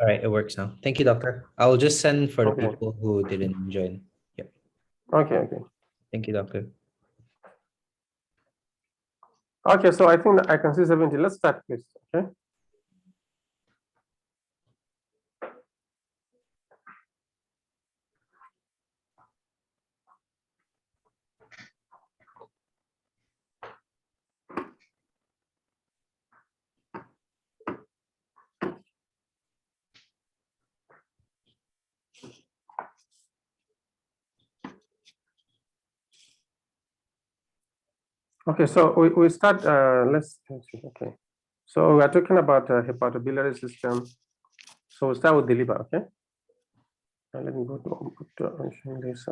All right, it works now. Thank you, doctor. I'll just send for the Okay. people who didn't join. Yep. Okay. Thank you, doctor. Okay, so I think that I can see 70. Let's start, please. Okay. Okay, so we start, let's see, okay. So we are talking about hepatobiliary system. So we'll start with the liver, okay? And let me go to mention this.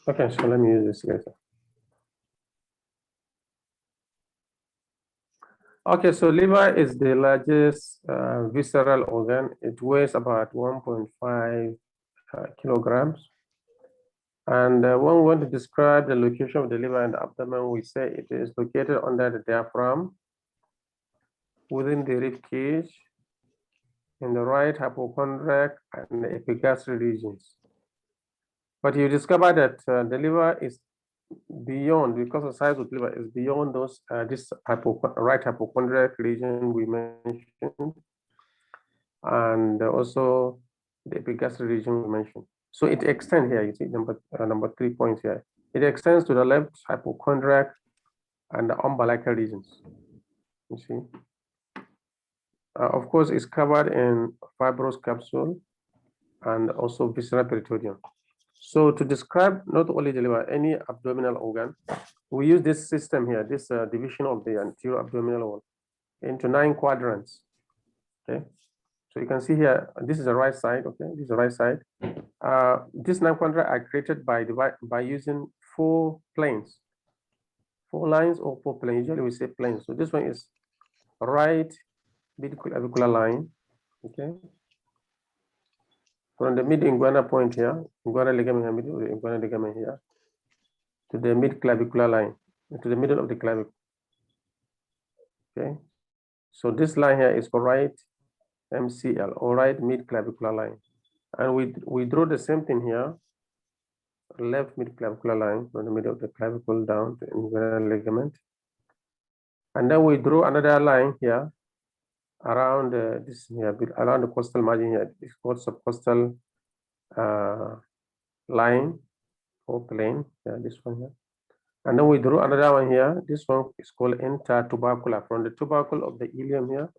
Okay, so let me use this later. Okay, so liver is the largest visceral organ. It weighs about 1.5 kilograms. And when we want to describe the location of the liver and the abdomen, we say it is located under the diaphragm, within the rib cage, in the right hypochondriac and the epigastric regions. But you discover that the liver is beyond, because the size of the liver is beyond those this right hypochondriac region we mentioned, and also the epigastric region we mentioned. So it extends here. You see number 3 points here. It extends to the left hypochondriac and the umbilical regions. You see. Of course, it's covered in fibrous capsule and also visceral peritoneum. So to describe not only the liver, any abdominal organ, we use this system here, this division of the anterior abdominal wall into 9 quadrants. Okay, so you can see here, this is the right side. Okay, this is the right side. These 9 quadrants are created by using 4 planes, 4 lines or 4 planes. Usually we say planes. So this one is right mid-clavicular line. Okay, from the mid-inguinal point here, inguinal ligament here, inguinal ligament here, to the mid-clavicular line, to the middle of the clavicle. Okay, so this line here is for right MCL, or right mid-clavicular line. And we draw the same thing here, left mid-clavicular line from the middle of the clavicle down to inguinal ligament. And then we draw another line here around this here, around the costal margin here. It's called subcostal line or plane. Yeah, this one here. And then we draw another one here. This one is called intertubercular. From the tubercle of the ilium here,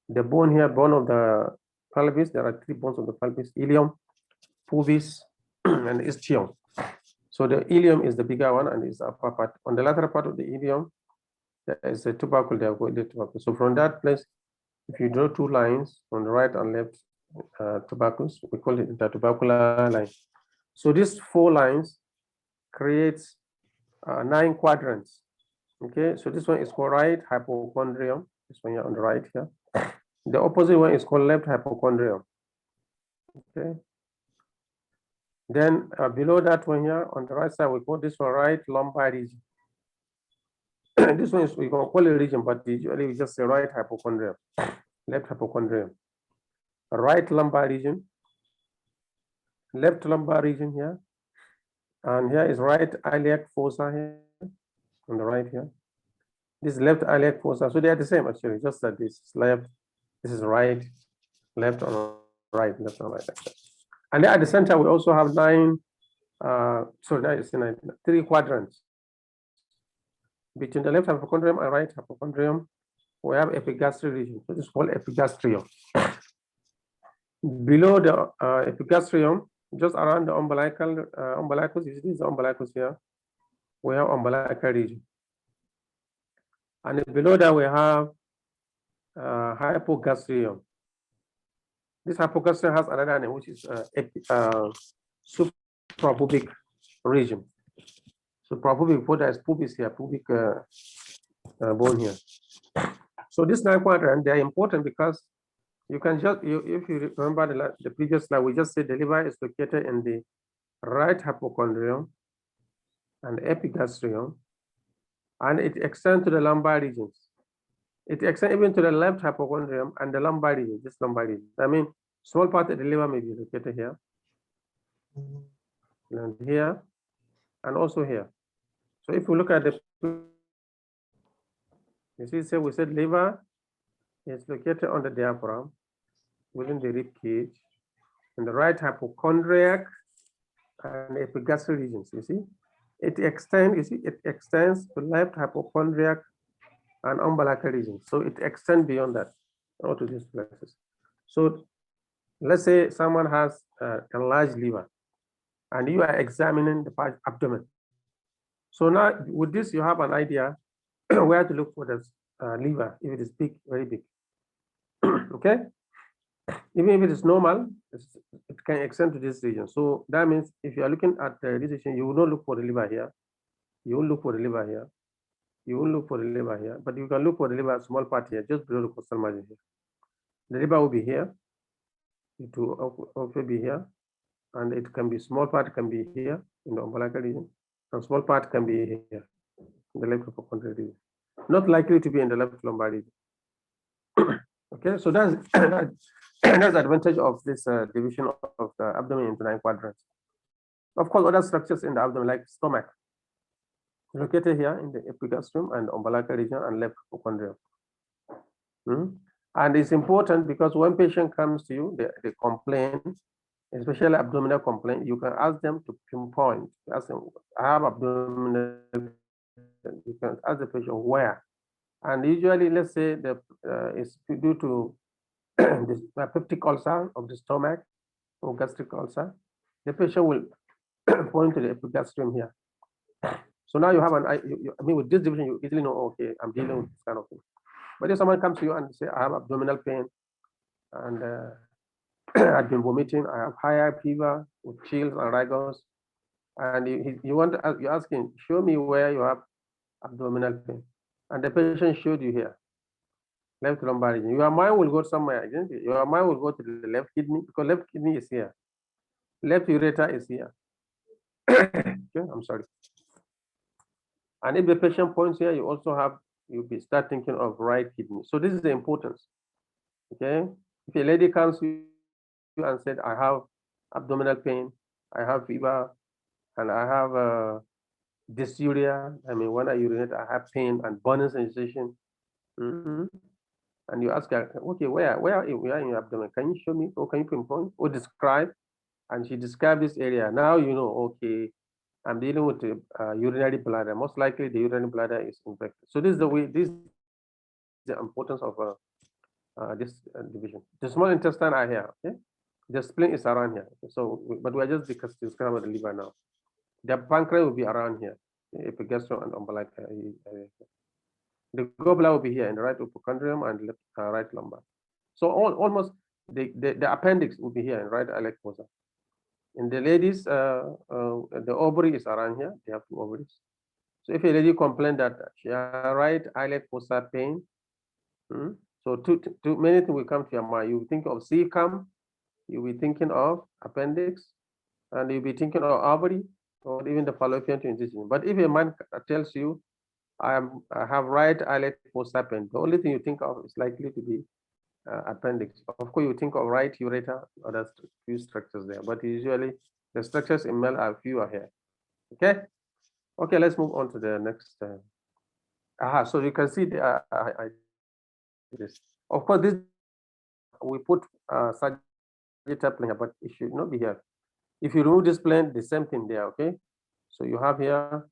the bone here, bone of the pelvis. There are 3 bones of the pelvis: ilium, pubis, and ischium. So the ilium is the bigger one and is the upper part. On the lateral part of the ilium, there is a tubercle. There are the tubercle. So from that place, if you draw 2 lines on the right and left tubercles, we call it intertubercular line. So these 4 lines creates 9 quadrants. Okay, so this one is called right hypochondrium. This one here on the right here. The opposite one is called left hypochondrium. Okay. Then below that one here on the right side, we call this one right lumbar region. This one is, we can call it region, but usually we just say right hypochondrium, left hypochondrium, right lumbar region, left lumbar region here, and here is right iliac fossa here on the right here. This is left iliac fossa, so they are the same actually, just that this is left, this is right, left on right, left on right. And then at the center we also have 9. Sorry, that is 9, 3 quadrants. Between the left hypochondrium and right hypochondrium, we have epigastric region. So this is called epigastrium. Below the epigastrium, just around the umbilicus, you see these umbilicus here, we have umbilical region. And below that we have hypogastrium. This hypogastrium has another name, which is suprapubic region. So pubic, before there is pubis here, pubic bone here. So this 9 quadrant, they are important because you can just, if you remember the previous slide, we just said the liver is located in the right hypochondrium and epigastrium, and it extends to the lumbar regions. It extends even to the left hypochondrium and the lumbar region, this lumbar region. I mean, small part of the liver may be located here, and here, and also here. So if we look at the, you see, say we said liver is located on the diaphragm within the rib cage, in the right hypochondriac and epigastric regions. You see, it extends. You see, it extends to left hypochondriac and umbilical region. So it extends beyond that, all to these places. So let's say someone has a large liver, and you are examining the abdomen. So now with this, you have an idea where to look for the liver if it is big, very big. Okay, even if it is normal, it can extend to this region. So that means if you are looking at this region, you will not look for the liver here. You will look for the liver here. You will look for the liver here, but you can look for the liver small part here, just below the costal margin here. The liver will be here. It will also be here, and it can be small part can be here in the umbilical region, and small part can be here in the left hypochondrial region. Not likely to be in the left lumbar region. Okay, so that's that's the advantage of this division of the abdomen into 9 quadrants. Of course, other structures in the abdomen, like stomach, located here in the epigastrium and umbilical region and left hypochondrium. And it's important because when patient comes to you, they complain, especially abdominal complaint, you can ask them to pinpoint. Ask them, I have abdominal. You can ask the patient where. And usually, let's say the it's due to this peptic ulcer of the stomach or gastric ulcer. The patient will point to the epigastrium here. So now you have I mean, with this division, you easily know, okay, I'm dealing with this kind of thing. But if someone comes to you and say, I have abdominal pain and I've been vomiting, I have high fever with chills and rigors, and you want to you ask him, show me where you have abdominal pain, and the patient showed you here, left lumbar region. Your mind will go somewhere, isn't it? Your mind will go to the left kidney because left kidney is here, left ureter is here. Okay, I'm sorry. And if the patient points here, you also have, you'll be start thinking of right kidney. So this is the importance. Okay, if a lady comes to you and said, I have abdominal pain, I have fever, and I have dysuria. I mean, when I urinate, I have pain and burning sensation. And you ask her, okay, where in your abdomen? Can you show me, or can you pinpoint, or describe? And she described this area. Now you know, okay, I'm dealing with the urinary bladder. Most likely, the urinary bladder is infected. So this is the way. This is the importance of this division. The small intestine are here. Okay, the spleen is around here. So, but we are just describing the liver now. The pancreas will be around here, epigastrium and umbilical. The gallbladder will be here in the right hypochondrium and left right lumbar. So almost the appendix will be here in right iliac fossa. In the ladies, the ovary is around here. They have 2 ovaries. So if a lady complains that she has right iliac fossa pain, so too many things will come to your mind. You think of cecum, you'll be thinking of appendix, and you'll be thinking of ovary, or even the fallopian tube incision. But if a man tells you, I have right iliac fossa pain, the only thing you think of is likely to be appendix. Of course, you think of right ureter, other few structures there, but usually the structures in male are fewer here. Okay, okay, let's move on to the next. So you can see this. Of course, this we put sagittal plane here, but it should not be here. If you remove this plane, the same thing there. Okay, so you have here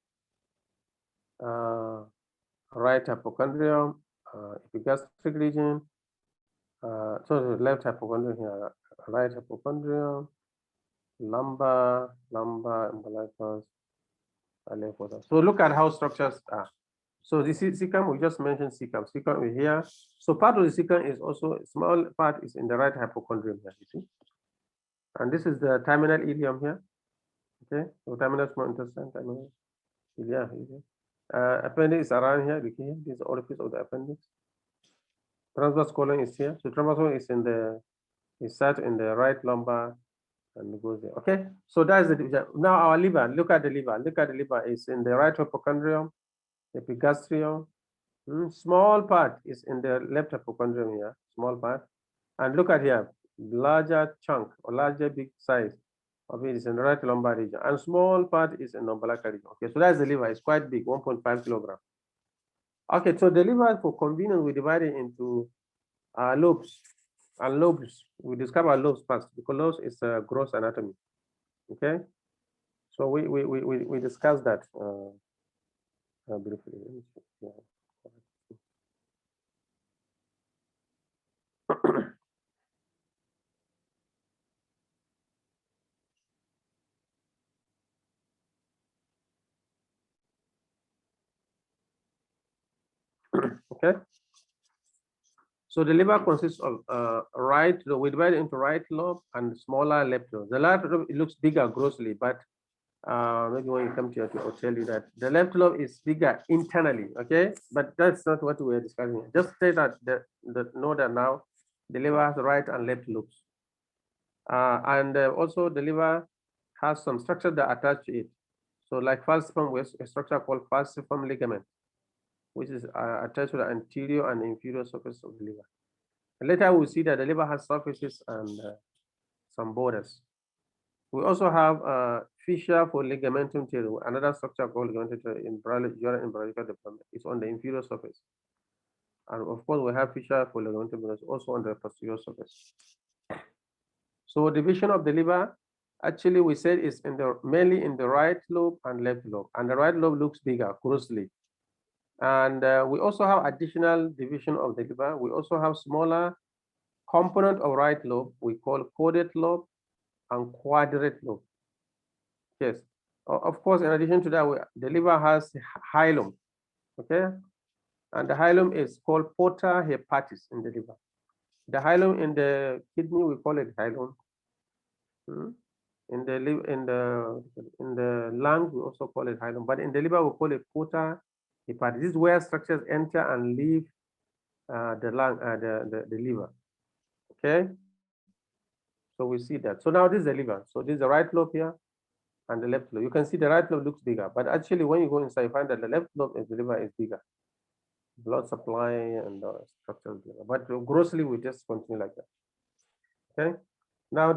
right hypochondrium, epigastric region. So the left hypochondrium here, right hypochondrium, lumbar, umbilicus, iliac fossa. So look at how structures are. So this is cecum. We just mentioned cecum. Cecum is here. So part of the cecum is also a small part is in the right hypochondrium here. You see, and this is the terminal ileum here. Okay, so terminal small intestine, terminal ileum. Appendix is around here. This is the orifice of the appendix. Transverse colon is here. So transverse colon is in the sat in the right lumbar and goes there. Okay, so that's the division. Now our liver. Look at the liver. Look at the liver. It's in the right hypochondrium epigastrium. Small part is in the left hypochondrium here, small part. And look at here, larger chunk or larger big size of it is in the right lumbar region, and small part is in the umbilical region. Okay, so that's the liver. It's quite big, 1.5 kilogram. Okay, so the liver, for convenience, we divide it into lobes. And lobes, we discover lobes first because lobes is gross anatomy. Okay, so we discussed that briefly. Yeah. Okay. So the liver consists of right lobe. We divide it into right lobe and smaller left lobe. The left lobe, it looks bigger grossly, but maybe when you come to it, I'll tell you that the left lobe is bigger internally. Okay, but that's not what we are discussing. Just say that know that now the liver has right and left lobes, and also the liver has some structure that attach to it. So like falciparum, we have a structure called falciparum ligament, which is attached to the anterior and inferior surface of the liver. Later, we'll see that the liver has surfaces and some borders. We also have fissure for ligamentum teri, another structure called ligamentum teri in during embryological development. It's on the inferior surface. And of course, we have fissure for ligamentum teri also on the posterior surface. So division of the liver, actually, we said is mainly in the right lobe and left lobe. And the right lobe looks bigger, grossly. And we also have additional division of the liver. We also have smaller component of right lobe we call caudate lobe and quadrate lobe. Yes, of course, in addition to that, the liver has hilum, okay? And the hilum is called porta hepatis in the liver. The hilum in the kidney, we call it hilum. In the lung, we also call it hilum, but in the liver, we call it porta hepatis. This is where structures enter and leave the lung, the liver. Okay, so we see that. So now this is the liver. So this is the right lobe here and the left lobe. You can see the right lobe looks bigger, but actually when you go inside, you find that the left lobe of the liver is bigger. Blood supply and structure is bigger. But grossly, we just continue like that. Okay. Now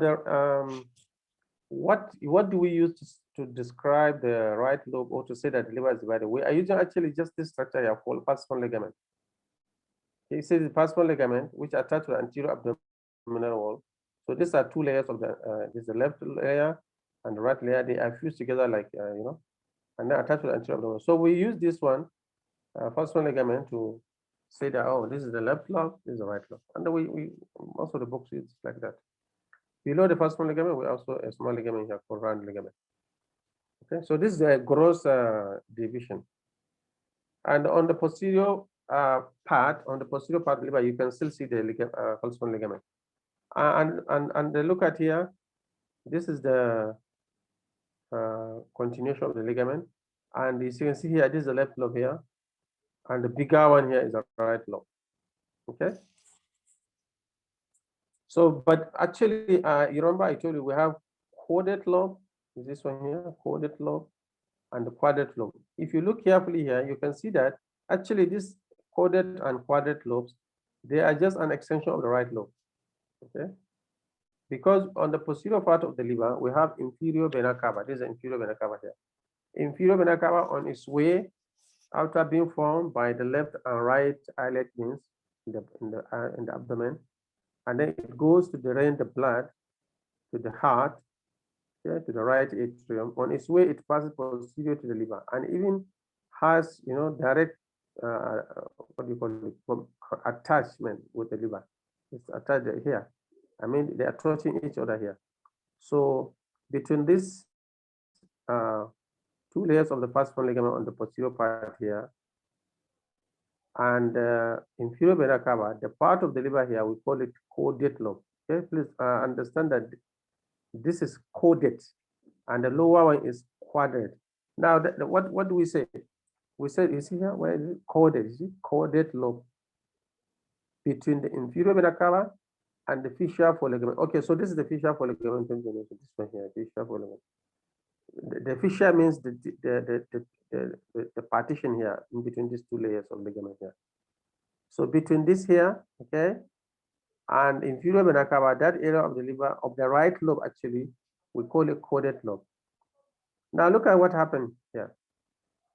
what do we use to describe the right lobe or to say that the liver is divided? We are using actually just this structure here called falciparum ligament. Okay, it says the falciparum ligament, which attach to the anterior abdominal wall. So these are two layers of the this is the left layer and the right layer. They are fused together like and then attached to the anterior abdominal. So we use this one, falciparum ligament, to say that this is the left lobe, this is the right lobe, and then we also the box is like that. Below the falciparum ligament, we also a small ligament here called round ligament. Okay, so this is a gross division, and on the posterior part, on the posterior part of the liver, you can still see the falciparum ligament. And look at here, this is the continuation of the ligament. And as you can see here, this is the left lobe here. And the bigger one here is the right lobe. Okay. So, but actually, you remember I told you we have caudate lobe, is this one here, caudate lobe, and the quadrate lobe. If you look carefully here, you can see that actually this caudate and quadrate lobes, they are just an extension of the right lobe. Okay. Because on the posterior part of the liver, we have inferior vena cava. This is the inferior vena cava here. Inferior vena cava on its way after being formed by the left and right islet veins in the abdomen, and then it goes to drain the blood to the heart, okay, to the right atrium. On its way, it passes posterior to the liver, and even has direct what do you call it, attachment with the liver. It's attached here. I mean, they are touching each other here. So between these two layers of the falciparum ligament on the posterior part here and inferior vena cava, the part of the liver here, we call it caudate lobe. Okay, please understand that this is caudate and the lower one is quadrate. Now, what do we say? We said, you see here, where is it? Caudate, is it caudate lobe between the inferior vena cava and the fissure for ligament. Okay, so this is the fissure for ligament. This one here, fissure for ligament. the fissure means the partition here in between these two layers of ligament here. So between this here, okay, and inferior vena cava, that area of the liver of the right lobe, actually, we call it caudate lobe. Now look at what happened here.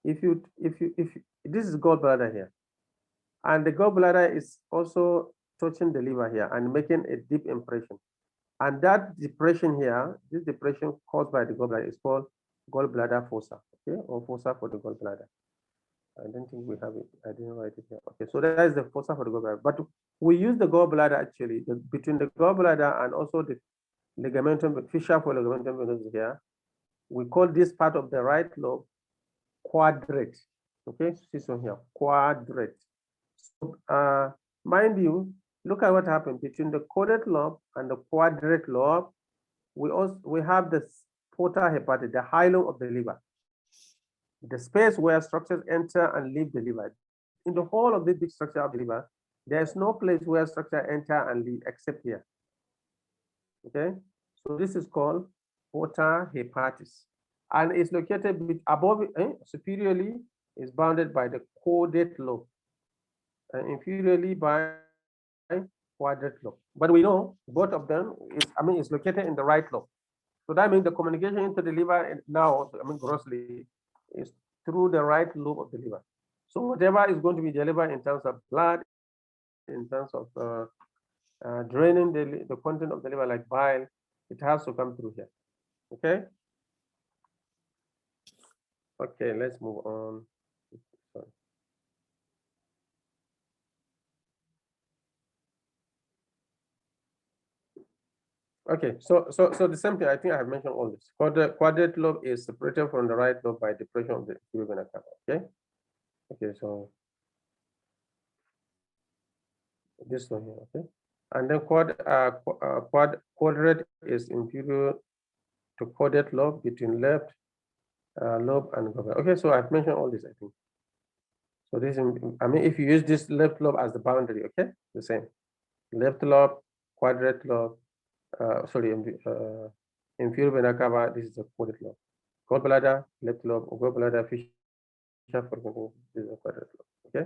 If this is gallbladder here, and the gallbladder is also touching the liver here and making a deep impression. And that depression here, this depression caused by the gallbladder is called gallbladder fossa, okay, or fossa for the gallbladder. I don't think we have it. I didn't write it here. Okay, so that is the fossa for the gallbladder. But we use the gallbladder actually between the gallbladder and also the ligamentum, fissure for ligamentum venosus here. We call this part of the right lobe quadrate. Okay, this one here, quadrate. So, mind you, look at what happened between the caudate lobe and the quadrate lobe. We have the porta hepatic, the hilum of the liver, the space where structures enter and leave the liver. In the whole of this big structure of the liver, there's no place where structure enter and leave except here. Okay, so this is called porta hepatis, and it's located above superiorly is bounded by the caudate lobe, and inferiorly by quadrate lobe. But we know both of them is located in the right lobe. So that means the communication into the liver now, grossly, is through the right lobe of the liver. So whatever is going to be delivered in terms of blood, in terms of draining the content of the liver like bile, it has to come through here. Okay. Okay, let's move on. Sorry. Okay, so the same thing. I think I have mentioned all this. Quadrate lobe is separated from the right lobe by depression of the inferior vena cava. Okay. Okay, so this one here. Okay, and then quadrate is inferior to caudate lobe between left lobe and gallbladder. Okay, so I've mentioned all this. I think. So this, if you use this left lobe as the boundary, okay, the same. Left lobe, quadrate lobe. Inferior vena cava, this is the caudate lobe. Gallbladder, left lobe, gallbladder, fissure, this is the quadrate lobe. Okay.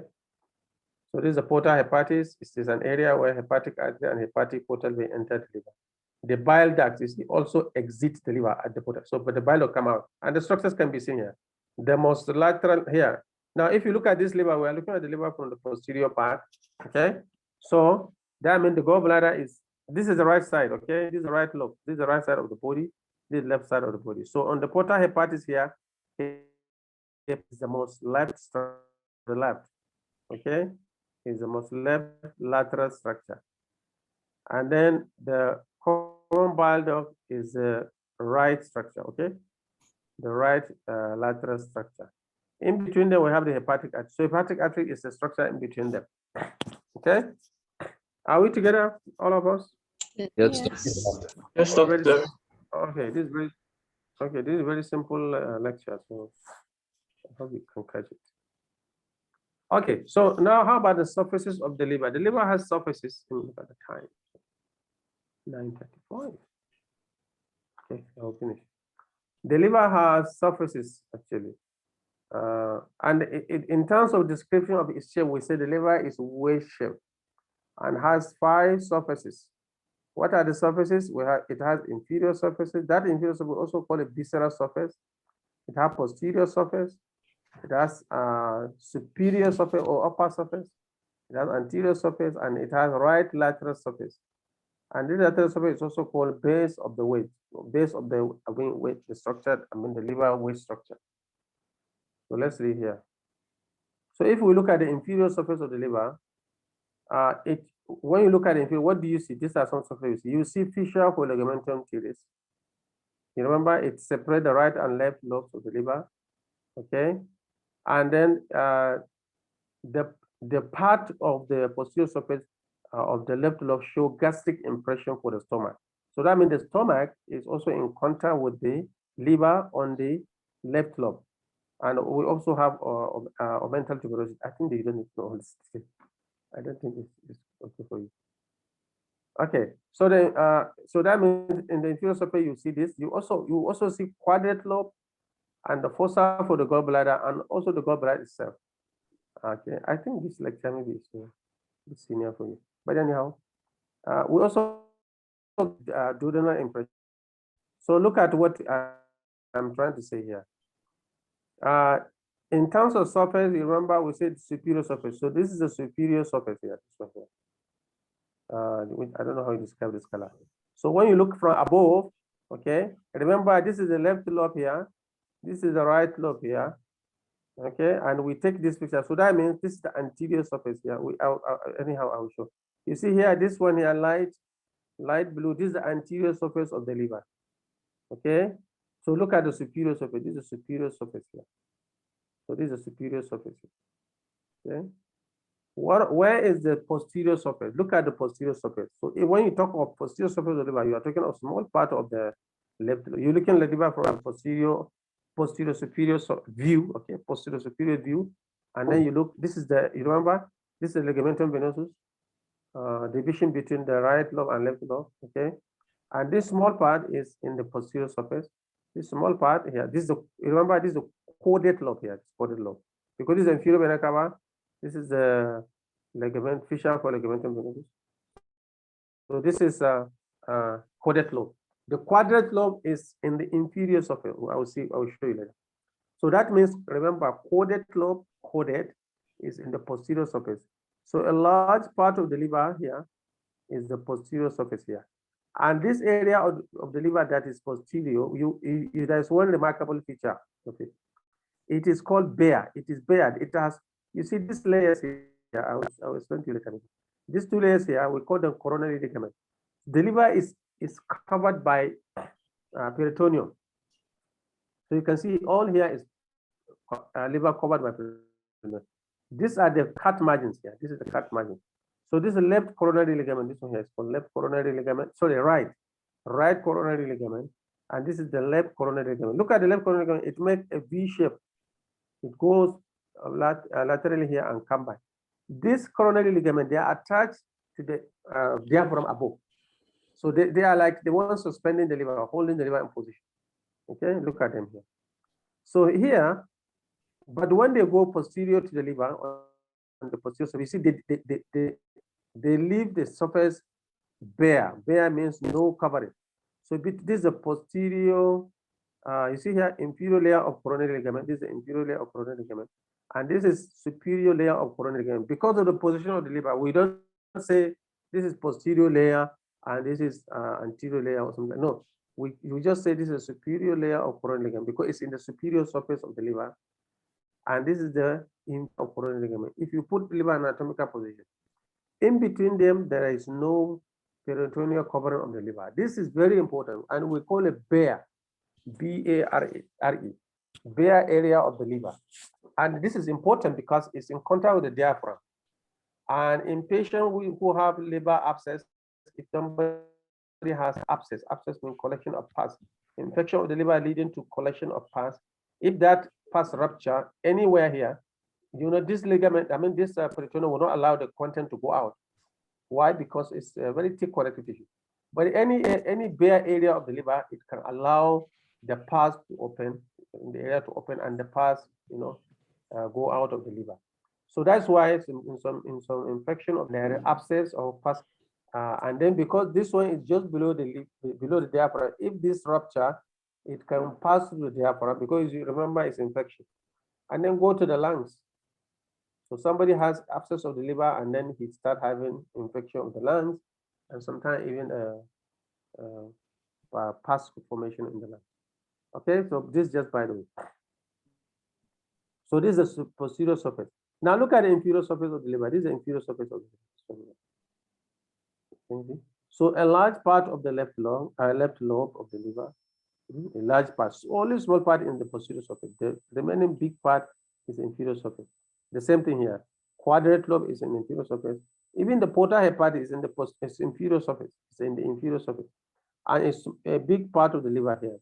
So this is the porta hepatis. It is an area where hepatic artery and hepatic portal vein enter the liver. The bile duct is also exits the liver at the portal. So, but the bile will come out, and the structures can be seen here. The most lateral here. Now, if you look at this liver, we are looking at the liver from the posterior part. Okay. So that means the gallbladder is. This is the right side. Okay. This is the right lobe. This is the right side of the body. This is the left side of the body. So on the porta hepatis here, it's the most left structure, the left. Okay. Is the most left lateral structure, and then the common bile duct is the right structure. Okay, the right lateral structure. In between them, we have the hepatic artery. So hepatic artery is the structure in between them. Okay, are we together, all of us? Yes. Yes, doctor. Okay, this is very simple lecture. So I hope you can catch it. Okay, so now how about the surfaces of the liver? The liver has surfaces. Look at the time. 9:35. Okay, I'll finish. The liver has surfaces actually. And in terms of description of its shape, we say the liver is wedge-shaped and has 5 surfaces. What are the surfaces? It has inferior surfaces. That inferior surface we also call a visceral surface. It has posterior surface. It has superior surface or upper surface. It has anterior surface, and it has right lateral surface. And this lateral surface is also called base of the wedge, base of the weight, the structure, the liver wedge structure. So let's read here. So if we look at the inferior surface of the liver, when you look at the inferior, what do you see? These are some surfaces. You see fissure for ligamentum teres. You remember it separates the right and left lobes of the liver. Okay, and then the part of the posterior surface of the left lobe show gastric impression for the stomach. So that means the stomach is also in contact with the liver on the left lobe. And we also have mental tuberosity. I think you don't need to know all this. I don't think it's okay for you. Okay, so so that means in the inferior surface you see this. You also see quadrate lobe and the fossa for the gallbladder, and also the gallbladder itself. Okay, I think this lecture maybe is senior for you. But anyhow, we also duodenal impression. So look at what I'm trying to say here. In terms of surface, you remember we said superior surface. So this is the superior surface here. This one here. I don't know how you describe this color. So when you look from above, okay, remember this is the left lobe here, this is the right lobe here, okay, and we take this picture. So that means this is the anterior surface here. Anyhow, I will show. You see here, this one here, light blue. This is the anterior surface of the liver. Okay, so look at the superior surface. This is the superior surface here. So this is the superior surface here. Okay. Where is the posterior surface? Look at the posterior surface. So when you talk of posterior surface of the liver, you are talking of small part of the left. You're looking at the liver from a posterior superior view. Okay, posterior superior view, and then you look. This is the. You remember this is the ligamentum venosus, division between the right lobe and left lobe. Okay, and this small part is in the posterior surface. This small part here. This is the. Remember this is the caudate lobe here. It's caudate lobe because this is inferior vena cava. This is the ligament fissure for ligamentum venosus. So this is a caudate lobe. The quadrate lobe is in the inferior surface. I will show you later. So that means, remember, caudate lobe, caudate is in the posterior surface. So a large part of the liver here is the posterior surface here. And this area of the liver that is posterior, there's one remarkable feature of it. It is called bare. It is bared. It has, you see these layers here, I will explain to you later. These two layers here, we call them coronary ligament. The liver is covered by peritoneum. So you can see all here is liver covered by peritoneum. These are the cut margins here. This is the cut margin. So this is the left coronary ligament. This one here is called left coronary ligament. Sorry, right coronary ligament. And this is the left coronary ligament. Look at the left coronary ligament. It makes a V shape. It goes laterally here and come back. This coronary ligament, they are attached to the diaphragm above. So they are like the ones suspending the liver, holding the liver in position. Okay, look at them here. So here, but when they go posterior to the liver, on the posterior surface, you see they leave the surface bare. Bare means no covering. So this is the posterior. You see here, inferior layer of coronary ligament. This is the inferior layer of coronary ligament, and this is superior layer of coronary ligament. Because of the position of the liver, we don't say this is posterior layer and this is anterior layer or something. No, we just say this is a superior layer of coronary ligament because it's in the superior surface of the liver, and this is the inferior of coronary ligament. If you put the liver in anatomical position, in between them there is no peritoneal covering of the liver. This is very important, and we call it bare. B-A-R-E, bare area of the liver. And this is important because it's in contact with the diaphragm. And in patients who have liver abscess, if somebody has abscess means collection of pus, infection of the liver leading to collection of pus, if that pus rupture anywhere here, you know, this ligament, I mean, this peritoneum will not allow the content to go out. Why? Because it's a very thick connective tissue. But any bare area of the liver, it can allow the pus to open, in the area to open, and the pus, you know, go out of the liver. So that's why it's in some infection of the abscess or pus, and then because this one is just below the diaphragm, if this rupture, it can pass through the diaphragm because you remember it's infection, and then go to the lungs. So somebody has abscess of the liver, and then he start having infection of the lungs, and sometimes even pus formation in the lungs. Okay, so this just by the way. So this is the posterior surface. Now look at the inferior surface of the liver. This is the inferior surface of the liver. So a large part of the left lobe of the liver, a large part, only small part in the posterior surface. The remaining big part is the inferior surface. The same thing here. Quadrate lobe is in the inferior surface. Even the portal hepatic is in the inferior surface. It's in the inferior surface, and it's a big part of the liver here.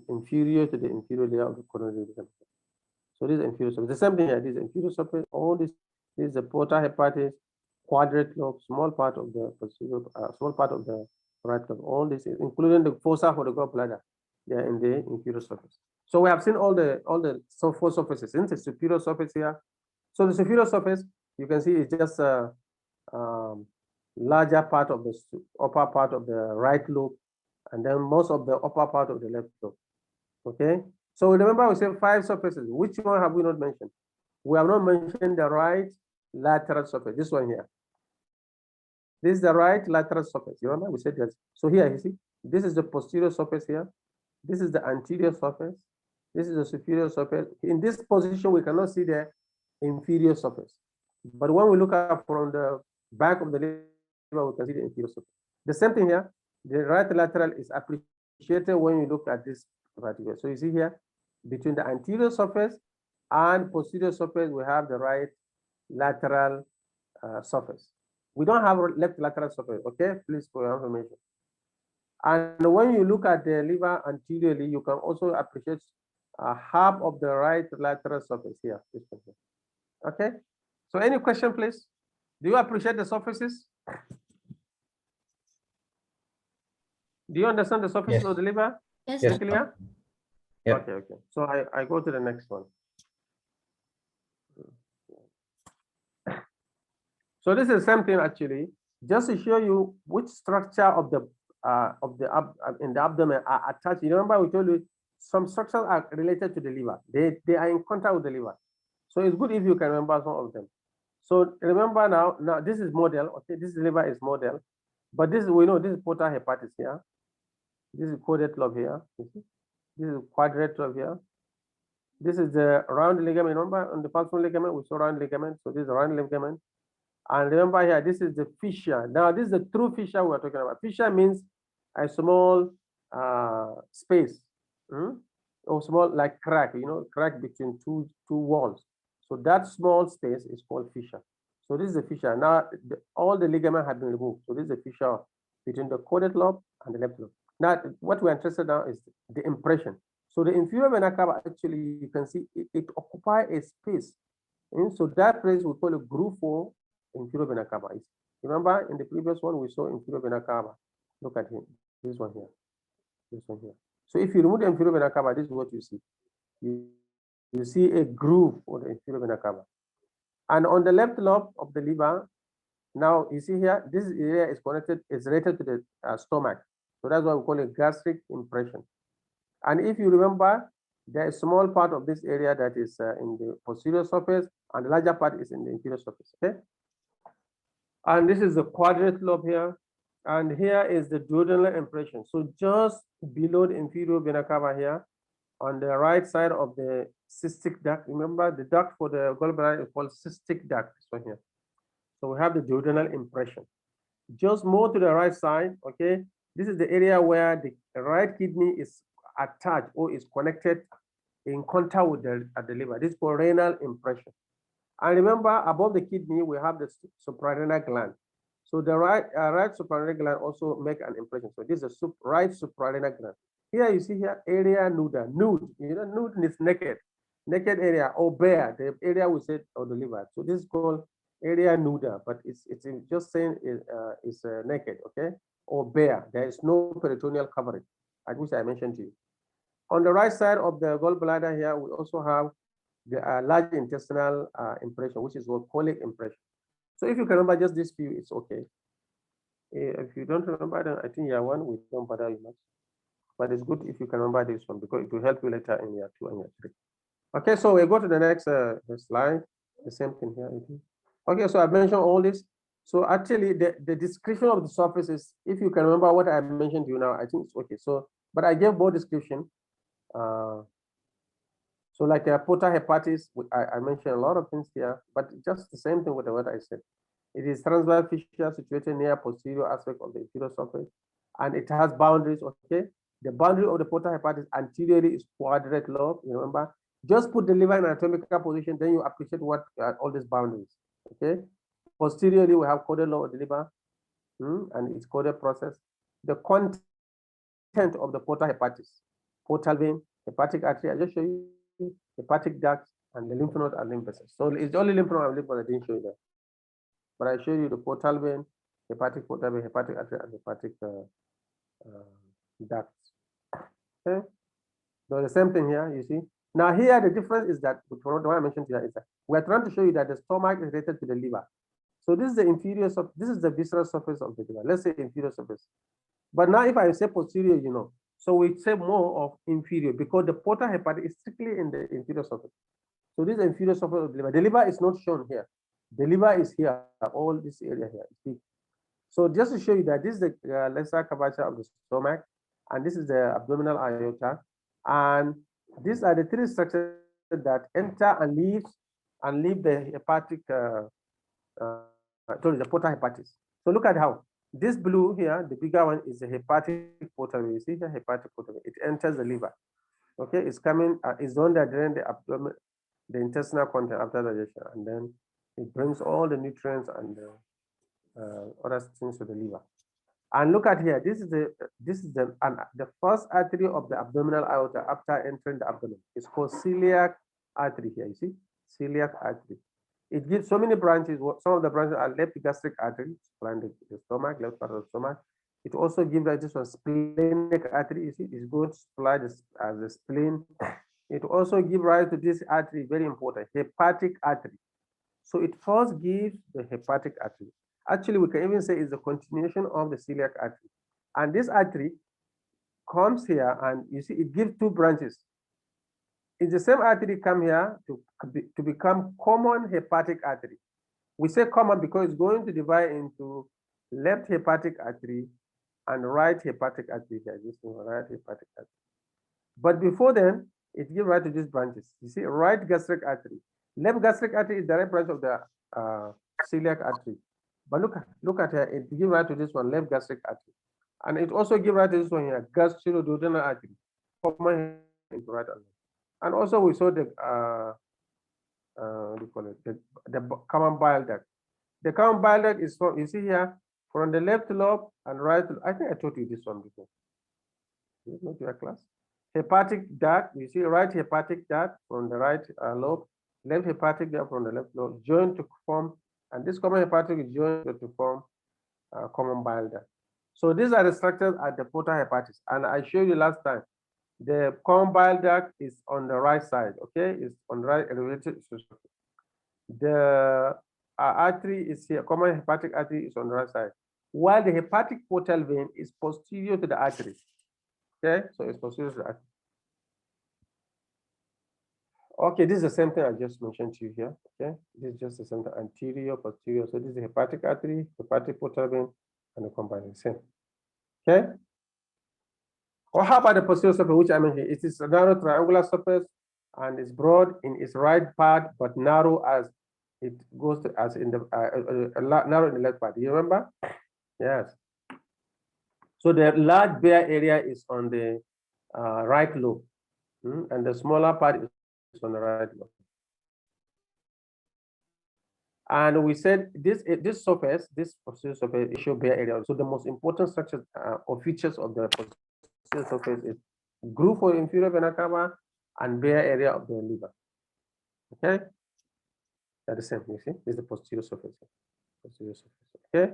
Inferior to the inferior layer of the coronary ligament. So this is inferior surface. The same thing here. This is inferior surface. All this is the porta hepatis, quadrate lobe, small part of the posterior, small part of the right lobe. All this is including the fossa for the gallbladder. They are in the inferior surface. So we have seen all the four surfaces. Isn't it? Superior surface here. So the superior surface, you can see, is just a larger part of the upper part of the right lobe, and then most of the upper part of the left lobe. Okay. So remember, we said 5 surfaces. Which one have we not mentioned? We have not mentioned the right lateral surface. This one here. This is the right lateral surface. You remember we said that. So here, you see, this is the posterior surface here. This is the anterior surface. This is the superior surface. In this position, we cannot see the inferior surface. But when we look at from the back of the liver, we can see the inferior surface. The same thing here. The right lateral is appreciated when you look at this particular. So you see here, between the anterior surface and posterior surface, we have the right lateral surface. We don't have left lateral surface, okay? Please, for your information. And when you look at the liver anteriorly, you can also appreciate half of the right lateral surface here. This one here. Okay? So any question, please? Do you appreciate the surfaces? Do you understand the surfaces of the liver? Yes, Yes. Clear? Yeah. Okay, okay. So I go to the next one. So this is the same thing actually, just to show you which structure of the in the abdomen are attached. You remember we told you some structures are related to the liver. They are in contact with the liver. So it's good if you can remember some of them. So remember now this is model. Okay, this liver is model, but this we know this is portal hepatis here. This is caudate lobe here. You see? This is quadrate lobe here. This is the round ligament. Remember on the pulsar ligament we saw round ligament. So this is round ligament. And remember here, this is the fissure. Now, this is the true fissure we're talking about. Fissure means a small space, or small like crack, crack between two walls. So that small space is called fissure. So this is the fissure. Now, all the ligament have been removed. So this is the fissure between the caudate lobe and the left lobe. Now, what we're interested now is the impression. So the inferior vena cava, actually, you can see it occupies a space. And so that place we call a groove for inferior vena cava. Remember in the previous one we saw inferior vena cava. Look at him. This one here. This one here. So if you remove the inferior vena cava, this is what you see. You see a groove for the inferior vena cava. And on the left lobe of the liver, now you see here, this area is connected, is related to the stomach. So that's why we call it gastric impression. And if you remember, there is a small part of this area that is in the posterior surface, and the larger part is in the inferior surface. Okay. And this is the quadrate lobe here, and here is the duodenal impression. So just below the inferior vena cava here, on the right side of the cystic duct. Remember, the duct for the gallbladder is called cystic duct. This one here. So we have the duodenal impression. Just more to the right side. Okay, this is the area where the right kidney is attached or is connected in contact with the liver. This is called renal impression. And remember, above the kidney, we have the suprarenal gland. So the right suprarenal gland also make an impression. So this is the right suprarenal gland. Here you see here area nuda, nude. Nude is naked area or bare, the area we said of the liver. So this is called area nuda, but it's just saying it's naked, okay, or bare. There is no peritoneal covering, which I mentioned to you. On the right side of the gallbladder here, we also have the large intestinal impression, which is called colic impression. So if you can remember just this few, it's okay. If you don't remember, then I think year 1, we don't bother you much. But it's good if you can remember this one because it will help you later in year 2 and year 3. Okay, so we go to the next slide. The same thing here. Okay, so I've mentioned all this. So actually, the description of the surfaces, if you can remember what I mentioned to you now, I think it's okay. So, but I gave more description. So like portal hepatis, I mentioned a lot of things here, but just the same thing with what I said. It is transverse fissure situated near posterior aspect of the inferior surface, and it has boundaries, okay? The boundary of the portal hepatis anteriorly is quadrate lobe, you remember? Just put the liver in anatomical position, then you appreciate what all these boundaries, okay? Posteriorly, we have caudate lobe of the liver, and its caudate process. The content of the portal hepatis, portal vein, hepatic artery, I just show you hepatic ducts, and the lymph node and lymph vessels. So it's only lymph node and lymph node I didn't show you that. But I show you the portal vein, hepatic portal vein, hepatic artery, and hepatic ducts. Okay. So the same thing here, you see. Now here, the difference is that, the one I mentioned here is that we're trying to show you that the stomach is related to the liver. So this is the inferior surface, this is the visceral surface of the liver. Let's say inferior surface. But now if I say posterior, you know, so we say more of inferior because the portal hepatic is strictly in the inferior surface. So this is the inferior surface of the liver. The liver is not shown here. The liver is here, all this area here. So just to show you that this is the lesser curvature of the stomach, and this is the abdominal aorta, and these are the three structures that enter and leave the hepatic, sorry, the portal hepatis. So look at how this blue here, the bigger one, is the hepatic portal. You see the hepatic portal. It enters the liver. Okay, it's coming. It's on that drain the abdomen, the intestinal content after digestion, and then it brings all the nutrients and other things to the liver. And look at here. This is the first artery of the abdominal aorta after entering the abdomen. It's called celiac artery here. You see, celiac artery. It gives so many branches. Some of the branches are left gastric artery, supplying the stomach, left part of the stomach. It also gives like this one splenic artery. You see, it's going to supply this as the spleen. It also gives rise to this artery, very important, hepatic artery. So it first gives the hepatic artery. Actually, we can even say it's the continuation of the celiac artery. And this artery comes here, and you see it gives two branches. It's the same artery come here to become common hepatic artery. We say common because it's going to divide into left hepatic artery and right hepatic artery. This one, right hepatic artery. But before then, it gives rise to these branches. You see, right gastric artery. Left gastric artery is the right branch of the celiac artery. But look at here, it gives rise to this one, left gastric artery. And it also gives rise to this one here, gastroduodenal artery, common into right and left. And also we saw the what do you call it, the common bile duct. The common bile duct is from, you see here, from the left lobe and right. I think I taught you this one before. Did you not your class? Hepatic duct, you see right hepatic duct from the right lobe, left hepatic duct from the left lobe, joined to form, and this common hepatic is joined to form common bile duct. So these are the structures at the portal hepatis, and I showed you last time. The common bile duct is on the right side, okay? It's on the right elevated. The artery is here, common hepatic artery is on the right side, while the hepatic portal vein is posterior to the artery. Okay, so it's posterior to the artery. Okay, this is the same thing I just mentioned to you here. Okay, this is just the same thing, anterior, posterior. So this is the hepatic artery, hepatic portal vein, and the combined same. Okay. Or how about the posterior surface, which I mentioned? It is a narrow triangular surface and it's broad in its right part, but narrow as it goes to, as in the narrow in the left part. Do you remember? Yes. So the large bare area is on the right lobe, and the smaller part is on the right lobe. And we said this surface, this posterior surface, is show bare area. So the most important structures or features of the posterior surface is groove for inferior vena cava and bare area of the liver. Okay, they're the same. You see, this is the posterior surface. Posterior surface. Okay.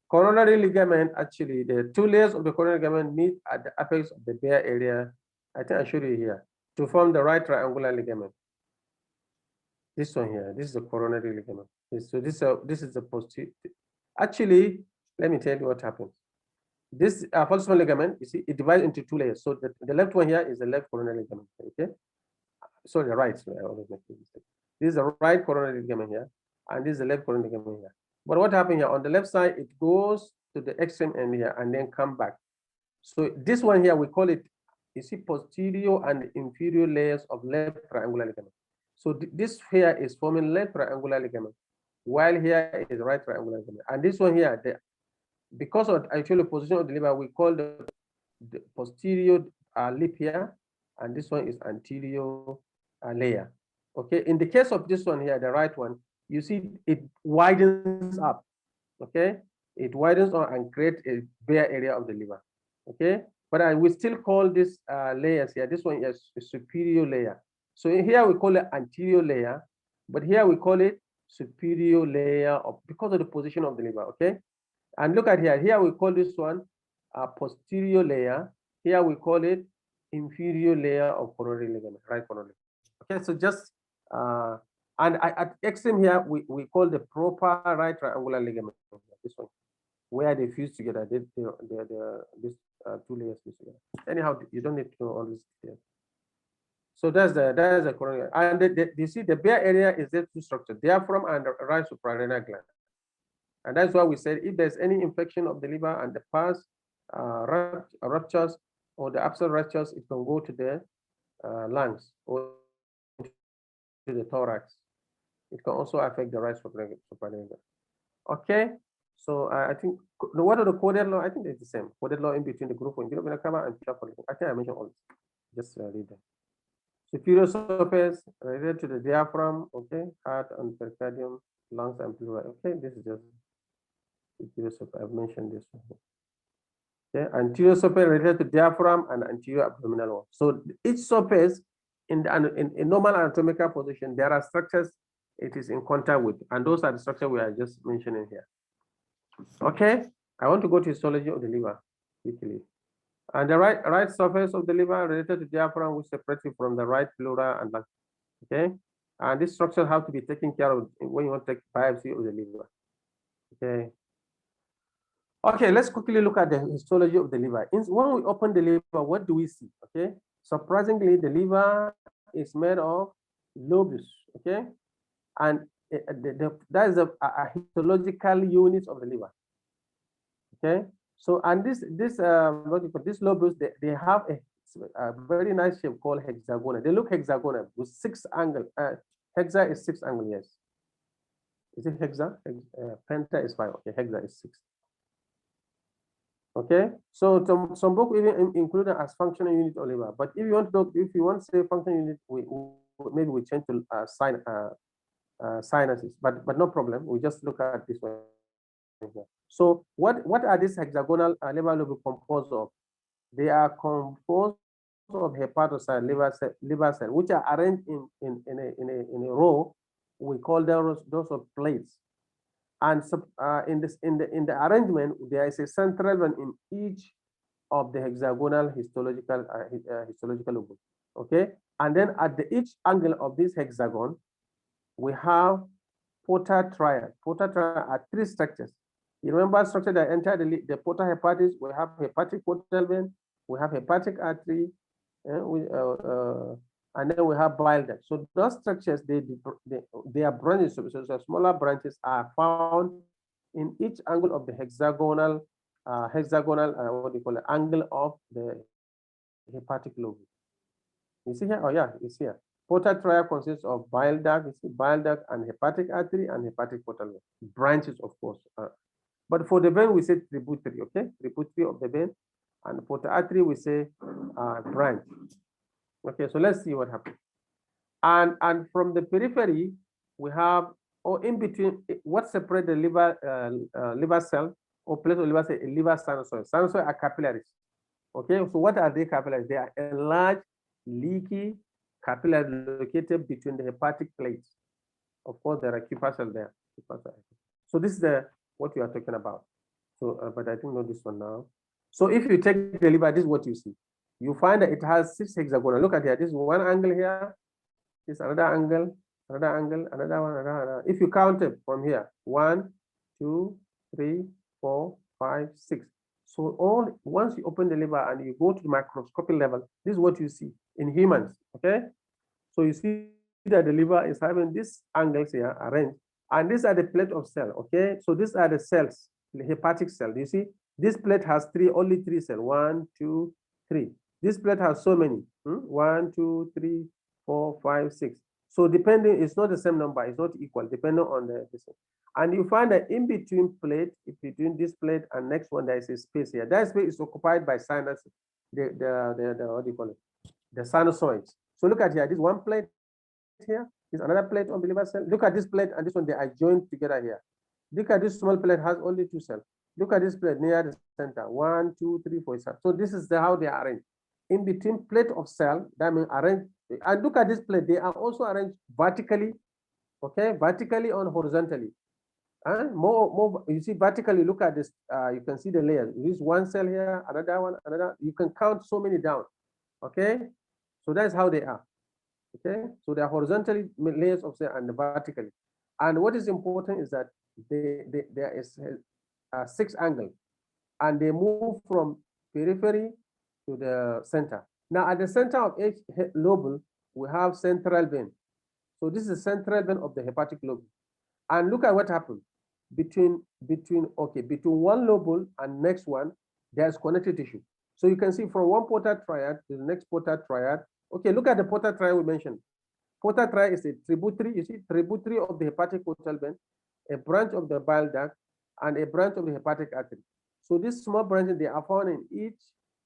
Coronary ligament, actually, the two layers of the coronary ligament meet at the apex of the bare area. I think I showed you here to form the right triangular ligament. This one here, this is the coronary ligament. So this is the posterior. Actually, let me tell you what happens. This falciform ligament, you see, it divides into two layers. So the left one here is the left coronary ligament. Okay, sorry, the right. So I always make this mistake. This is the right coronary ligament here, and this is the left coronary ligament here. But what happened here on the left side, it goes to the extreme end here and then come back. So this one here, we call it, you see, posterior and inferior layers of left triangular ligament. So this here is forming left triangular ligament, while here is right triangular ligament. And this one here, because of actually position of the liver, we call the posterior lip here, and this one is anterior layer. Okay, in the case of this one here, the right one, you see it widens up. Okay, it widens up and creates a bare area of the liver. Okay, but I will still call this layers here. This one is a superior layer. So here we call it anterior layer, but here we call it superior layer because of the position of the liver. Okay, and look at here. Here we call this one a posterior layer. Here we call it inferior layer of coronary ligament, right coronary. Okay, so just and at extreme here we call the proper right triangular ligament. This one, where they fuse together. These two layers fuse together. Anyhow, you don't need to know all this detail. So that's the coronary, and you see the bare area is there two structures: diaphragm and the right suprarenal gland. And that's why we said if there's any infection of the liver and the pus ruptures or the abscess ruptures, it can go to the lungs or to the thorax. It can also affect the right suprarenal. Okay, so I think what are the coded law? I think it's the same. Coded law in between the group one, and I think I mentioned all this. Just read them. Superior surface related to the diaphragm, okay, heart and pericardium, lungs and pleura. Okay, this is just superior surface. I've mentioned this one. Okay, anterior surface related to diaphragm and anterior abdominal wall. So each surface in normal anatomical position, there are structures it is in contact with, and those are the structures we are just mentioning here. Okay, I want to go to histology of the liver quickly. And the right surface of the liver related to diaphragm will separate it from the right pleura and lung. Okay, and this structure have to be taken care of when you want to take biopsy of the liver. Okay. Okay, let's quickly look at the histology of the liver. When we open the liver, what do we see? Okay, surprisingly, the liver is made of lobes. Okay, and that is a histological unit of the liver. Okay, so and this lobes they have a very nice shape called hexagonal. They look hexagonal with 6 angles. Hexa is 6 angles. Yes. Is it hexa? Penta is 5. Okay, hexa is 6. Okay, so some book even include it as functional unit of liver. But if you want to say functional unit, maybe we change to sinuses. But no problem. We just look at this one. So what are these hexagonal liver lobes composed of? They are composed of hepatocyte liver cell, which are arranged in a row. We call those of plates. And in the arrangement, there is a central one in each of the hexagonal histological lobe. Okay, and then at each angle of this hexagon, we have portal triad. Portal triad are 3 structures. You remember structure that enter the portal hepatis? We have hepatic portal vein, we have hepatic artery, and then we have bile duct. So those structures, they are branches. So smaller branches are found in each angle of the hexagonal what do you call it, angle of the hepatic lobe. You see here? Oh yeah, it's here. Portal triad consists of bile duct, you see, bile duct and hepatic artery and hepatic portal vein. Branches, of course. But for the vein, we say tributary, okay? Tributary of the vein. And for the artery, we say branch. Okay, so let's see what happens. And from the periphery, we have, or in between, what separates the liver cell or place of liver cell, a liver sinusoid. Sinusoid are capillaries. Okay, so what are they capillaries? They are enlarged, leaky capillaries located between the hepatic plates. Of course, there are Kupffer cells there. So this is what we are talking about. So, but I think not this one now. So if you take the liver, this is what you see. You find that it has 6 hexagonal. Look at here. This is one angle here. This is another angle, another one. If you count it from here, 1, 2, 3, 4, 5, 6. So once you open the liver and you go to the microscopic level, this is what you see in humans. Okay. So you see that the liver is having these angles here arranged, and these are the plate of cell. Okay, so these are the cells, the hepatic cell. You see, this plate has only 3 cells. 1, 2, 3. This plate has so many. 1, 2, 3, 4, 5, 6. So depending, it's not the same number. It's not equal, depending on the distance. And you find that in between this plate and next one, there is a space here. That space is occupied by sinus, what do you call it? The sinusoids. So look at here. This one plate here is another plate on the liver cell. Look at this plate and this one. They are joined together here. Look at this small plate has only 2 cells. Look at this plate near the center. 1, 2, 3, 4 cells. So this is how they are arranged. In between plate of cell, that means arranged. And look at this plate. They are also arranged vertically. Okay, vertically or horizontally. More. You see vertically. Look at this. You can see the layers. This one cell here, another one, another. You can count so many down. Okay, so that's how they are. Okay, so they are horizontally layers of cell and vertically. And what is important is that there is 6 angles, and they move from periphery to the center. Now, at the center of each lobule, we have central vein. So this is the central vein of the hepatic lobule. And look at what happened between one lobule and next one, there's connective tissue. So you can see from one portal triad to the next portal triad. Okay, look at the portal triad we mentioned. Portal triad is a tributary, you see, tributary of the hepatic portal vein, a branch of the bile duct, and a branch of the hepatic artery. So these small branches, they are found in each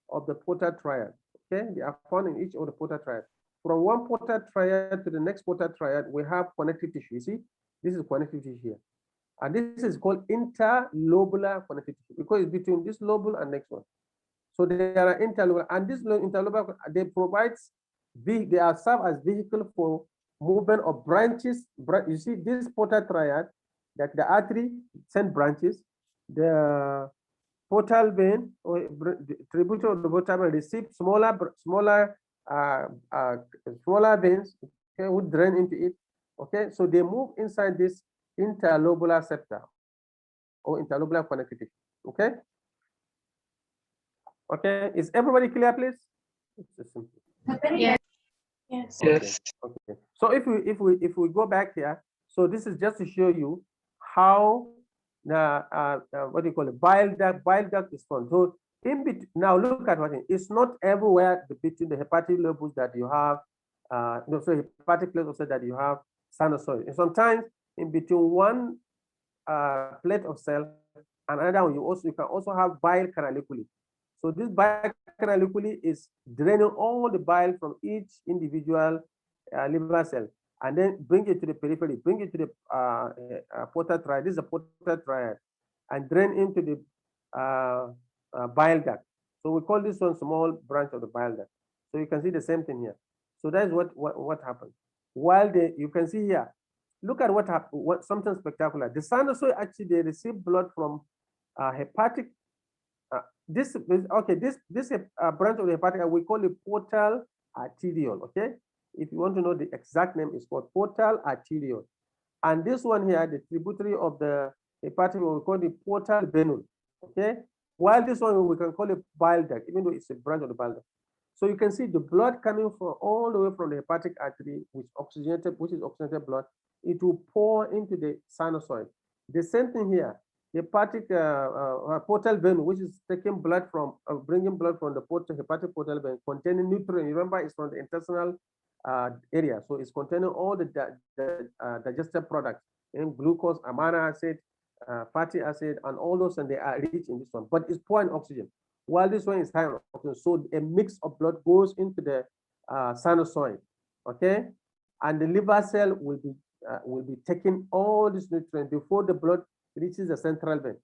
of the portal triad. Okay, they are found in each of the portal triad. From one portal triad to the next portal triad, we have connective tissue. You see, this is connective tissue here. And this is called interlobular connective tissue because it's between this lobule and next one. So they are interlobular, and this interlobular, they are serve as vehicle for movement of branches. You see this portal triad, that the artery send branches, the portal vein or tributary of the portal vein receive smaller veins, okay, would drain into it. Okay, so they move inside this interlobular septa or interlobular connectivity. Okay. Okay, is everybody clear, please? It's simple. Yes. Yes. Yes. Okay. So if we go back here, so this is just to show you how the what do you call it, bile duct is formed. So in between, now look at what it's not everywhere between the hepatic lobules that you have no, so hepatic plate also that you have sinusoid. And sometimes in between one plate of cell and another one, you can also have bile canaliculi. So this bile canaliculi is draining all the bile from each individual liver cell and then bring it to the periphery, bring it to the portal triad. This is a portal triad, and drain into the bile duct. So we call this one small branch of the bile duct. So you can see the same thing here. So that's what happened. While you can see here, look at what happened. Something spectacular. The sinusoid actually they receive blood from hepatic. This branch of the hepatic, we call it portal arteriole. Okay, if you want to know the exact name, it's called portal arteriole. And this one here, the tributary of the hepatic, we call it portal venule. Okay, while this one we can call it bile duct, even though it's a branch of the bile duct. So you can see the blood coming from all the way from the hepatic artery, which is oxygenated blood. It will pour into the sinusoid. The same thing here. Hepatic portal vein, which is taking blood from, bringing blood from the hepatic portal vein, containing nutrients. Remember, it's from the intestinal area, so it's containing all the digested products, in glucose, amino acid, fatty acid, and all those, and they are rich in this one. But it's poor in oxygen, while this one is high in oxygen. So a mix of blood goes into the sinusoid, okay, and the liver cell will be taking all these nutrients before the blood reaches the central vein.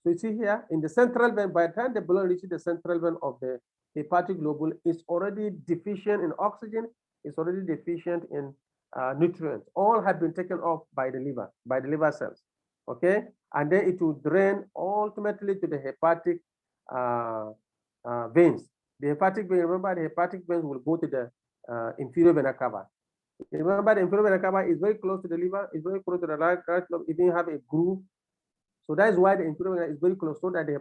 So you see here in the central vein, by the time the blood reaches the central vein of the hepatic lobule, it's already deficient in oxygen, it's already deficient in nutrients. All have been taken off by the liver cells. Okay, and then it will drain ultimately to the hepatic veins. The hepatic vein, remember, the hepatic veins will go to the inferior vena cava. Remember, the inferior vena cava is very close to the liver, is very close to the right lobe, even have a groove. So that is why the inferior vena is very close, so that the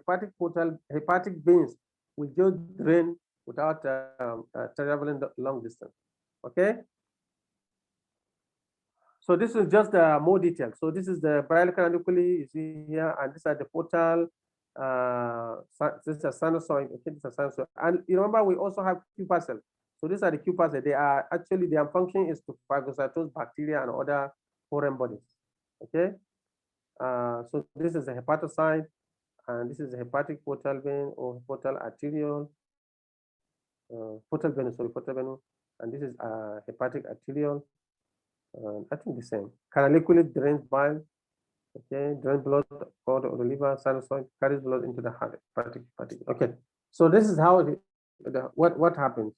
hepatic veins will just drain without traveling long distance. Okay. So this is just more detail. So this is the bile canaliculi you see here, and these are the portal. This is a sinusoid. Okay, this is a sinusoid. And you remember we also have Kupffer cells. So these are the Kupffer cells. They are actually, their function is to phagocytose bacteria and other foreign bodies. Okay. So this is a hepatocyte, and this is a hepatic portal vein or portal arteriole. Portal vein, and this is hepatic arteriole. I think the same. Canaliculi drains bile, okay, drains blood out of the liver, sinusoid, carries blood into the heart, hepatic. Okay, so this is how what happens.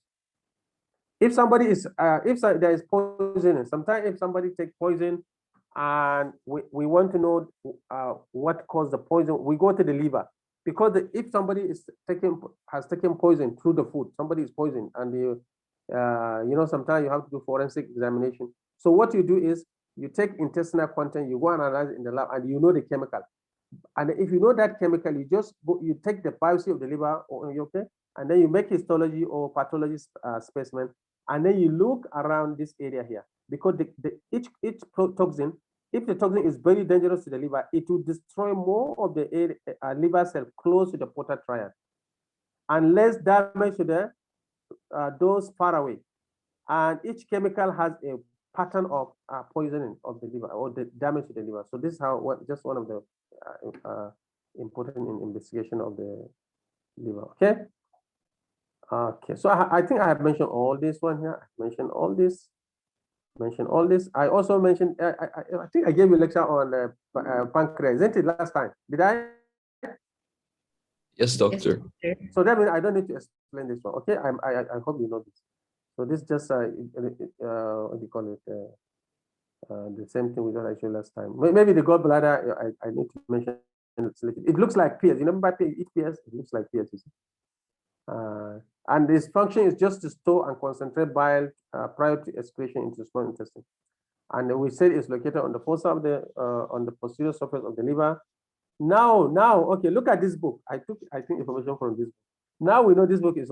If somebody is, if there is poison, sometimes if somebody takes poison and we want to know what caused the poison, we go to the liver. because if somebody has taken poison through the food, somebody is poisoned, and sometimes you have to do forensic examination. So what you do is you take intestinal content, you go and analyze it in the lab, and you know the chemical. And if you know that chemical, you take the biopsy of the liver, okay, and then you make histology or pathology specimen, and then you look around this area here, because each toxin, if the toxin is very dangerous to the liver, it will destroy more of the liver cell close to the portal triad, and less damage to those far away. And each chemical has a pattern of poisoning of the liver or the damage to the liver. So this is just one of the important investigation of the liver. Okay. Okay. So I think I have mentioned all this one here. I mentioned all this. I also mentioned. I think I gave you a lecture on pancreas, isn't it, last time? Did I? Yes, doctor. So that means I don't need to explain this one. Okay. I hope you know this. So this just what do you call it? The same thing we done actually last time. Maybe the gallbladder. I need to mention it. It looks like pears. You remember eat pears? It looks like pears. You see? And this function is just to store and concentrate bile prior to excretion into the small intestine. And we said it's located on the fossa of on the posterior surface of the liver. Now, okay, look at this book. I think information from this book. Now we know this book is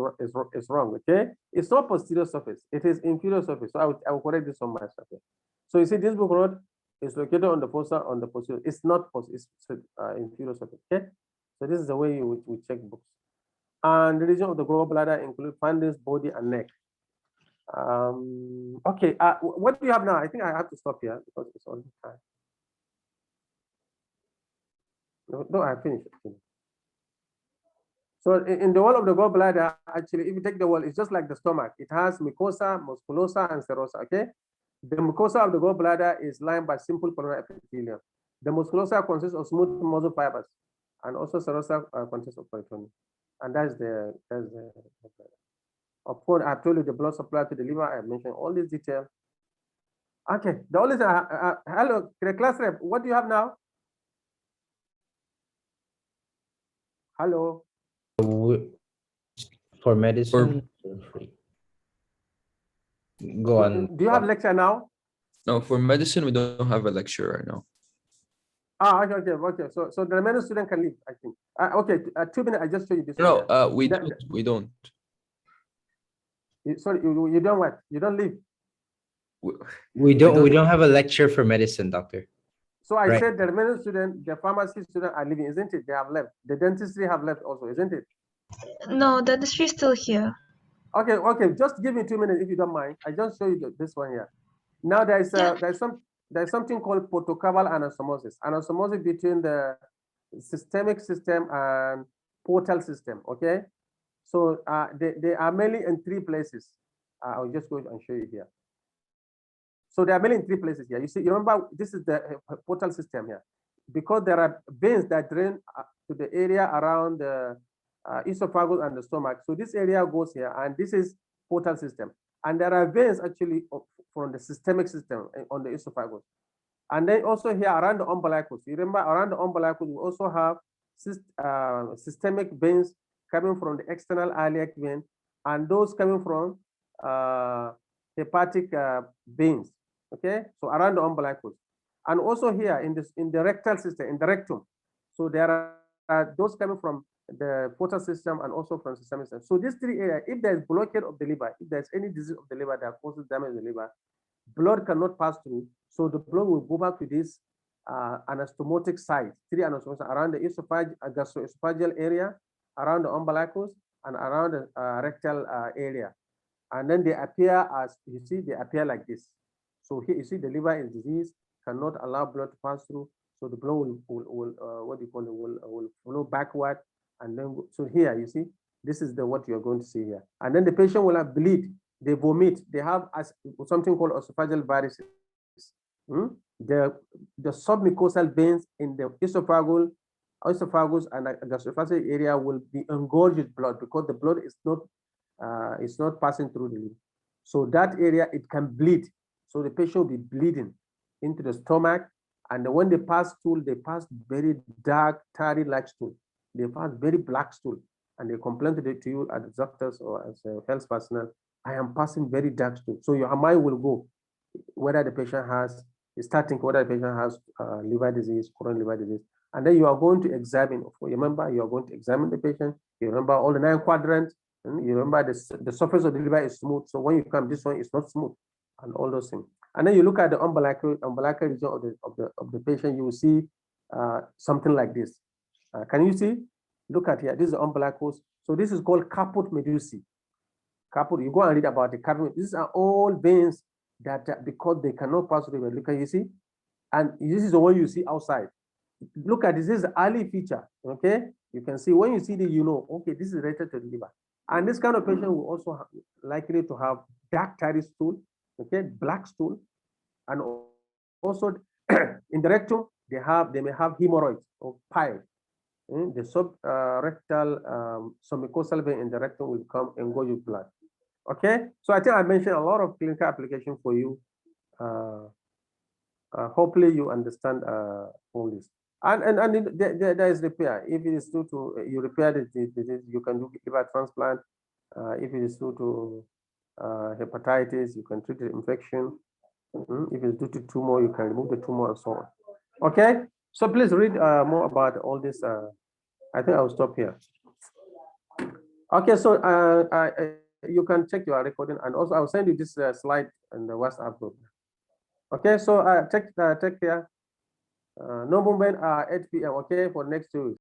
wrong. Okay, it's not posterior surface; it is inferior surface. So I will correct this on myself. Okay? So you see, this book wrote is located on the fossa on the posterior. It's not it's inferior surface. Okay, so this is the way we check books. And the region of the gallbladder include fundus, body, and neck. Okay, what do you have now? I think I have to stop here because it's all the time. No, I finished. So in the wall of the gallbladder, actually, if you take the wall, it's just like the stomach. It has mucosa, musculosa, and serosa. Okay, the mucosa of the gallbladder is lined by simple pulmonary epithelium. The musculosa consists of smooth muscle fibers, and also serosa consists of peritoneum. And that's the of course, I've told you the blood supply to the liver. I have mentioned all these details. Okay, the only thing, hello, the class rep, what do you have now? Hello. For medicine, free. Go on. Do you have lecture now? No, for medicine, we don't have a lecture right now. Okay. So the remaining student can leave, I think. Okay, 2 minutes. I just show you this. No, we don't. Sorry, you don't what? You don't leave. We don't have a lecture for medicine, doctor. So I said the remaining student, the pharmacy student are leaving, isn't it? They have left. The dentistry have left also, isn't it? No, the dentistry is still here. Okay. Just give me 2 minutes if you don't mind. I just show you this one here. Now there's something called portocaval anastomosis. Anastomosis between the systemic system and portal system. Okay. So they are mainly in 3 places. I'll just go and show you here. So they are mainly in 3 places here. You remember this is the portal system here, because there are veins that drain to the area around the esophagus and the stomach. So this area goes here, and this is portal system. And there are veins actually from the systemic system on the esophagus. And then also here around the umbilicus. You remember around the umbilicus, we also have systemic veins coming from the external iliac vein, and those coming from hepatic veins. Okay, so around the umbilicus, and also here in the rectal system, in the rectum. So there are those coming from the portal system and also from the systemic system. So these 3 areas, if there is blockade of the liver, if there's any disease of the liver that causes damage to the liver, blood cannot pass through. So the blood will go back to this anastomotic site, 3 anastomotic around the gastroesophageal area, around the umbilicus, and around the rectal area. And then they appear as, you see, they appear like this. So here you see the liver is diseased, cannot allow blood to pass through. So the blood will flow backward. And then, so here you see, this is what you're going to see here. And then the patient will have bleed, they vomit, they have something called esophageal varices. The submucosal veins in the esophagus and the gastroesophageal area will be engorged with blood because the blood is not passing through the liver. So that area, it can bleed. So the patient will be bleeding into the stomach, and when they pass stool, they pass very dark, tarry-like stool. they found very black stool, and they complain to you as doctors or as a health personnel, I am passing very dark stool. So your mind will go whether the patient has, starting whether the patient has liver disease, chronic liver disease, and then you are going to examine. Remember, you are going to examine the patient. You remember all the 9 quadrants, and you remember the surface of the liver is smooth. So when you come, this one is not smooth, and all those things. And then you look at the umbilical region of the patient. You will see something like this. Can you see? Look at here. This is the umbilicus. So this is called caput medusae. Caput. You go and read about the caput. These are all veins that because they cannot pass through the liver. Look at, you see, and this is the one you see outside. Look at this. This is the early feature. Okay, you can see when you see the, you know, okay, this is related to the liver. And this kind of patient will also have, likely to have dark tarry stool, okay, black stool, and also in the rectum they may have hemorrhoids or pile. The subrectal submucosal vein in the rectum will come and go with blood. Okay, so I think I mentioned a lot of clinical application for you. Hopefully you understand all this. And there is repair. If it is due to you repair the disease, you can do liver transplant. If it is due to hepatitis, you can treat the infection. If it's due to tumor, you can remove the tumor and so on. Okay, so please read more about all this. I think I'll stop here. Okay, so you can check your recording, and also I'll send you this slide in the WhatsApp group. Okay, so take care. No movement 8 p.m. Okay, for next 2 weeks.